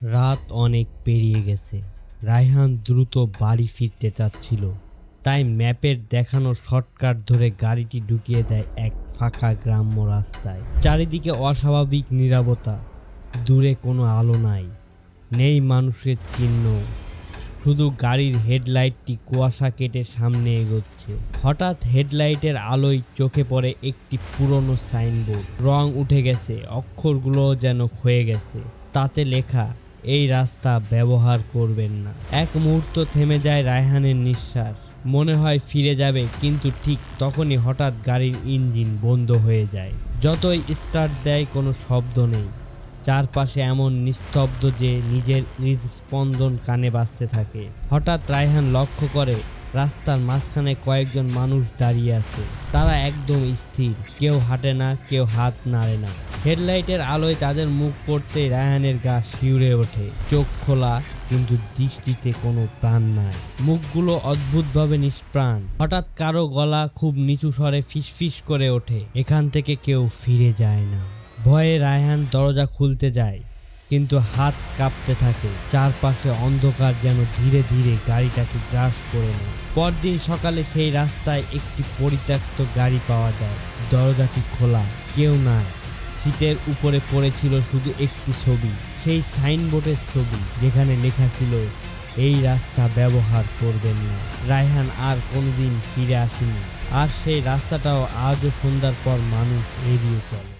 রাত অনেক পেরিয়ে গেছে। রায়হান দ্রুত বাড়ি ফিরতে চাচ্ছিল, তাই ম্যাপের দেখানো শর্টকাট ধরে গাড়িটি ঢুকিয়ে দেয় এক ফাঁকা গ্রাম্য রাস্তায়। চারিদিকে অস্বাভাবিক নীরবতা, দূরে কোনো আলো নাই, নেই মানুষের চিহ্ন, শুধু গাড়ির হেডলাইটটি কুয়াশা কেটে সামনে এগোচ্ছে। হঠাৎ হেডলাইটের আলোয় চোখে পড়ে একটি পুরনো সাইনবোর্ড। রং উঠে গেছে, অক্ষরগুলো যেন ক্ষয়ে গেছে। তাতে লেখা, এই রাস্তা ব্যবহার করবেন না। এক মুহূর্ত থেমে যায় রায়হানের নিঃশ্বাস। মনে হয় ফিরে যাবে, কিন্তু ঠিক তখনই হঠাৎ গাড়ির ইঞ্জিন বন্ধ হয়ে যায়। যতই স্টার্ট দেয় কোনো শব্দ নেই। চারপাশে এমন নিস্তব্ধ যে নিজের হৃদস্পন্দন কানে বাজতে থাকে। হঠাৎ রায়হান লক্ষ্য করে রাস্তার মাঝখানে কয়েকজন মানুষ দাঁড়িয়ে আছে। তারা একদম স্থির, কেউ হাঁটে না, কেউ হাত নাড়ে না। হেডলাইটের আলোয় তাদের মুখ পড়তেই রায়হানের গা শিউরে ওঠে। চোখ খোলা, কিন্তু দৃষ্টিতে কোনো প্রাণ নাই। মুখগুলো অদ্ভুতভাবে নিষ্প্রাণ। হঠাৎ কারো গলা খুব নিচু স্বরে ফিসফিস করে ওঠে, এখান থেকে কেউ ফিরে যায় না। ভয়ে রায়হান দরজা খুলতে যায়, কিন্তু হাত কাঁপতে থাকে। চারপাশে অন্ধকার যেন ধীরে ধীরে গাড়িটাকে গ্রাস করে নেয়। পরদিন সকালে সেই রাস্তায় একটি পরিত্যক্ত গাড়ি পাওয়া যায়। দরজাটি খোলা, কেউ নাই। সিটের উপরে পড়েছিল শুধু একটি ছবি, সেই সাইনবোর্ডের ছবি যেখানে লেখা ছিল, এই রাস্তা ব্যবহার করবেন না। রায়হান আর কোনোদিন ফিরে আসেনি, আর সেই রাস্তাটাও আজও সন্ধ্যার পর মানুষ এড়িয়ে চলে।